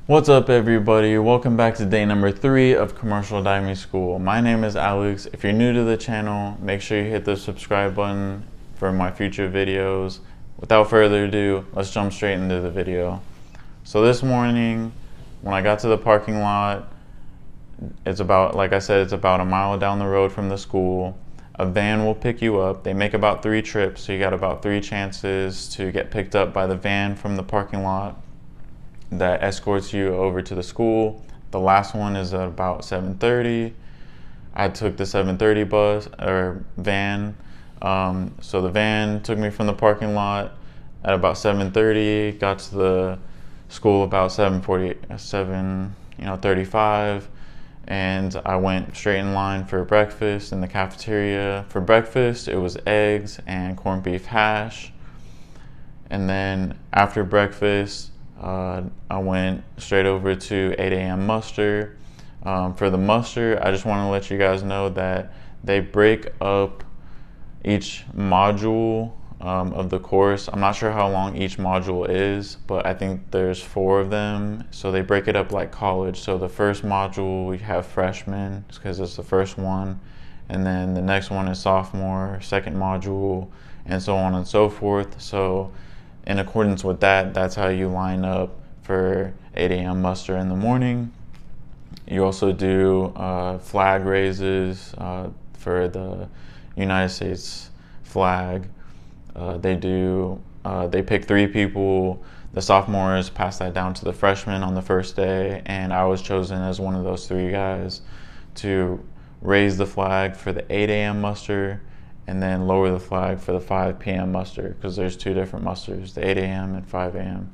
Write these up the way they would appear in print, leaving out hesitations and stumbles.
What's up, everybody? Welcome back to day number 3 of Commercial Diving School. My name is Alex. If you're new to the channel, make sure you hit the subscribe button for my future videos. Without further ado, let's jump straight into the video. So this morning, when I got to the parking lot, it's about, like I said, it's about a mile down the road from the school. A van will pick you up. They make about 3 trips, so you got about 3 chances to get picked up by the van from the parking lot that escorts you over to the school. The last one is at about 7:30. I took the 7:30 bus or van. So the van took me from the parking lot at about 7:30. Got to the school about 7:35, and I went straight in line for breakfast in the cafeteria. For breakfast, it was eggs and corned beef hash, and then after breakfast, I went straight over to 8 a.m. muster. For the muster, I just want to let you guys know that they break up each module of the course. I'm not sure how long each module is, but I think there's 4 of them. So they break it up like college. So the first module, we have freshmen because it's the first one. And then the next one is sophomore, second module, and so on and so forth. So in accordance with that, that's how you line up for 8 a.m. muster in the morning. You also do flag raises for the United States flag. They pick 3 people. The sophomores pass that down to the freshmen on the first day, and I was chosen as one of those 3 guys to raise the flag for the 8 a.m. muster and then lower the flag for the 5 p.m. muster, because there's 2 different musters, the 8 a.m. and 5 a.m.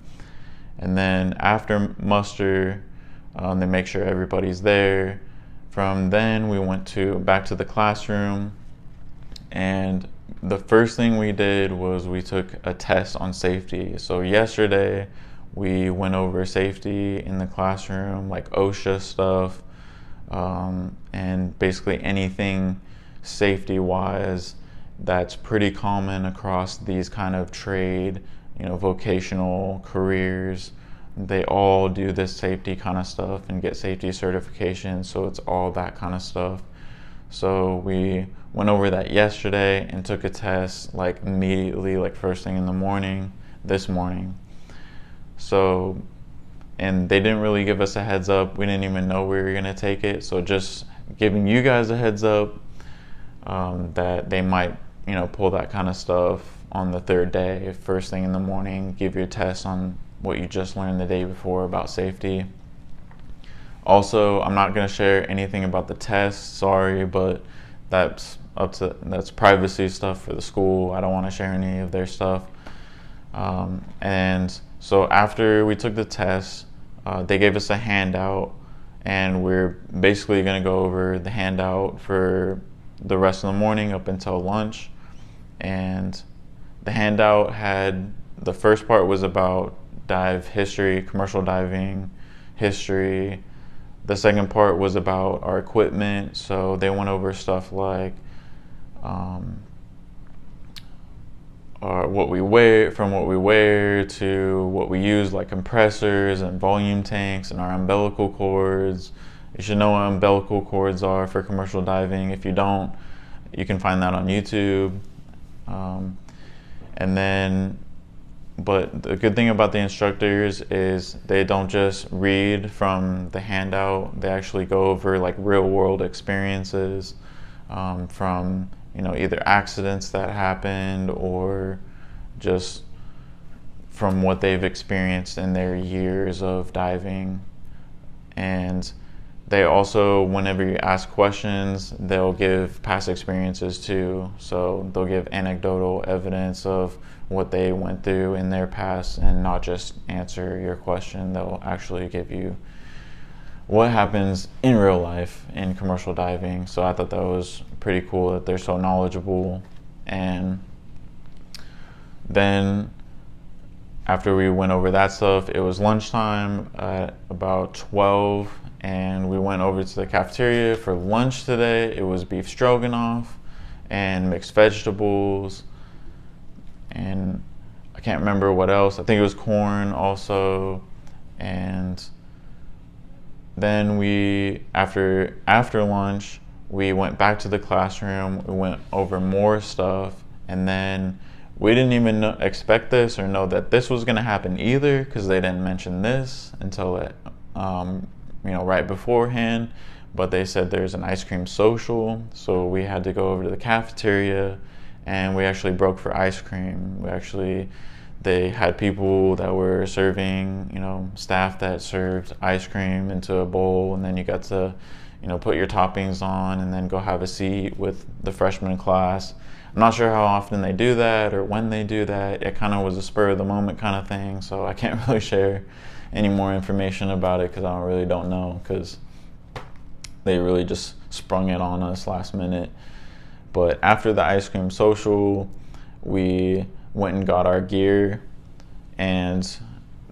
And then after muster, they make sure everybody's there. From then, we went back to the classroom, and the first thing we did was we took a test on safety. So yesterday, we went over safety in the classroom, like OSHA stuff, and basically anything safety-wise that's pretty common across these kind of trade, vocational careers. They all do this safety kind of stuff and get safety certification, so it's all that kind of stuff. So we went over that yesterday and took a test like immediately, like first thing in the morning, this morning. So, and they didn't really give us a heads up. We didn't even know we were gonna take it. So just giving you guys a heads up that they might, pull that kind of stuff on the 3rd day, first thing in the morning, give you a test on what you just learned the day before about safety. Also, I'm not going to share anything about the test, sorry, but that's privacy stuff for the school. I don't want to share any of their stuff. And so after we took the test, they gave us a handout, and we're basically going to go over the handout for the rest of the morning up until lunch. And the handout had, the first part was about dive history, commercial diving history. The second part was about our equipment. So they went over stuff like what we wear to what we use, like compressors and volume tanks and our umbilical cords. You should know what umbilical cords are for commercial diving. If you don't, you can find that on YouTube. But the good thing about the instructors is they don't just read from the handout. They actually go over like real world experiences from, either accidents that happened or just from what they've experienced in their years of diving. And they also, whenever you ask questions, they'll give past experiences too. So they'll give anecdotal evidence of what they went through in their past and not just answer your question. They'll actually give you what happens in real life in commercial diving. So I thought that was pretty cool that they're so knowledgeable. And then after we went over that stuff, it was lunchtime at about 12, and we went over to the cafeteria for lunch today. It was beef stroganoff and mixed vegetables, and I can't remember what else. I think it was corn also, and then we, after lunch, we went back to the classroom. We went over more stuff, and then we didn't even expect this or know that this was going to happen either, because they didn't mention this until right beforehand. But they said there's an ice cream social, so we had to go over to the cafeteria, and we actually broke for ice cream. They had people that were serving, staff that served ice cream into a bowl, and then you got to, put your toppings on and then go have a seat with the freshman class. I'm not sure how often they do that or when they do that. It kind of was a spur of the moment kind of thing, so I can't really share any more information about it because I really don't know, because they really just sprung it on us last minute. But after the ice cream social, we went and got our gear. And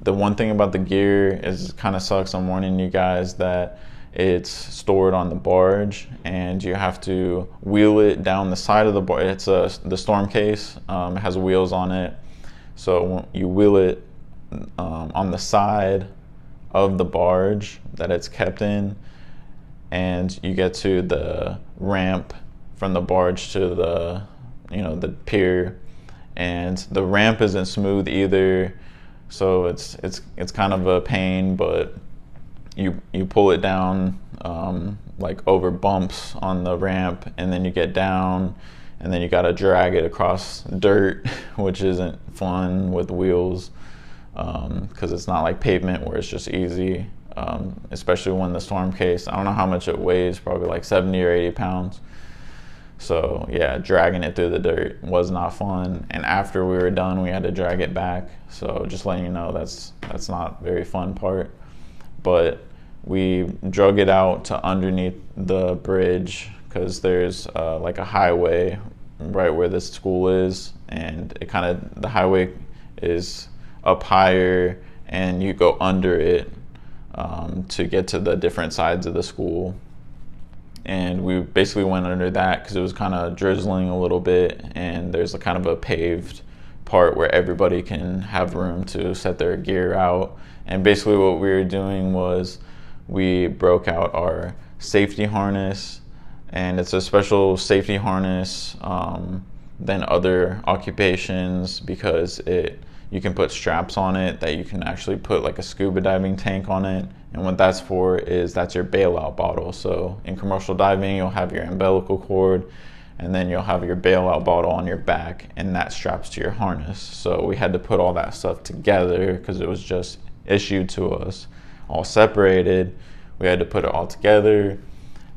the one thing about the gear is it kind of sucks. I'm warning you guys that it's stored on the barge, and you have to wheel it down the side of the barge. It's the storm case. It has wheels on it, so you wheel it on the side of the barge that it's kept in, and you get to the ramp from the barge to the pier, and the ramp isn't smooth either, so it's kind of a pain. But you pull it down like over bumps on the ramp, and then you get down, and then you got to drag it across dirt, which isn't fun with wheels, because it's not like pavement where it's just easy, especially when the storm case, I don't know how much it weighs, probably like 70 or 80 pounds. So yeah, dragging it through the dirt was not fun. And after we were done, we had to drag it back. So just letting you know, that's not a very fun part. But we drug it out to underneath the bridge, because there's like a highway right where this school is, and the highway is up higher, and you go under it to get to the different sides of the school. And we basically went under that because it was kind of drizzling a little bit, and there's a kind of a paved part where everybody can have room to set their gear out. And basically what we were doing was we broke out our safety harness, and it's a special safety harness than other occupations, because you can put straps on it that you can actually put like a scuba diving tank on it. And what that's for is that's your bailout bottle. So in commercial diving, you'll have your umbilical cord, and then you'll have your bailout bottle on your back, and that straps to your harness. So we had to put all that stuff together because it was just issued to us all separated. We had to put it all together,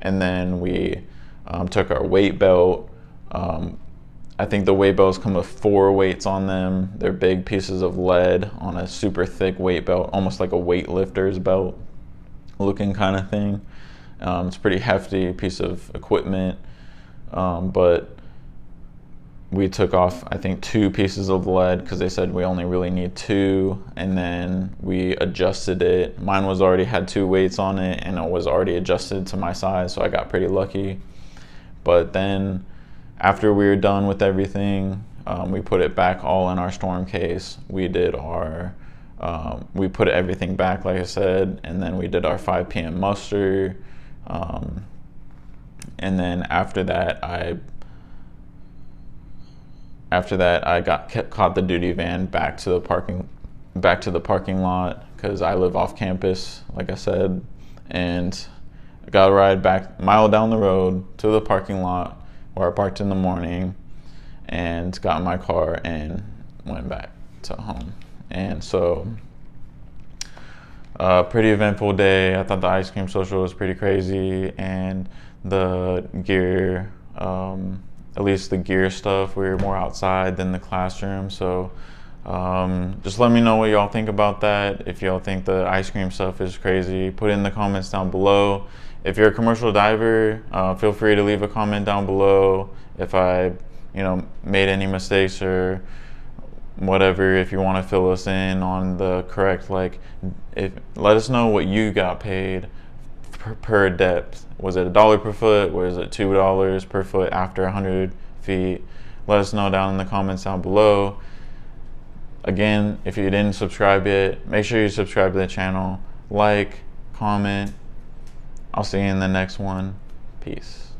and then we took our weight belt. I think the weight belts come with 4 weights on them. They're big pieces of lead on a super thick weight belt, almost like a weightlifter's belt looking kind of thing. It's a pretty hefty piece of equipment, but we took off, I think, 2 pieces of lead because they said we only really need 2, and then we adjusted it. Mine already had 2 weights on it, and it was already adjusted to my size, so I got pretty lucky. But then after we were done with everything, we put it back all in our storm case. We put everything back, like I said, and then we did our 5 p.m. muster. And then after that, I caught the duty van back to the parking lot, because I live off campus, like I said, and I got a ride back a mile down the road to the parking lot where I parked in the morning, and got in my car and went back to home. And so pretty eventful day. I thought the ice cream social was pretty crazy, and the gear, at least the gear stuff, we were more outside than the classroom. So just let me know what y'all think about that. If y'all think the ice cream stuff is crazy, put it in the comments down below. If you're a commercial diver, feel free to leave a comment down below if I made any mistakes or whatever. If you want to fill us in on the correct, let us know what you got paid per depth. Was it $1 per foot? Was it $2 per foot after 100 feet? Let us know down in the comments down below. Again, if you didn't subscribe yet, make sure you subscribe to the channel, like, comment, I'll see you in the next one. Peace.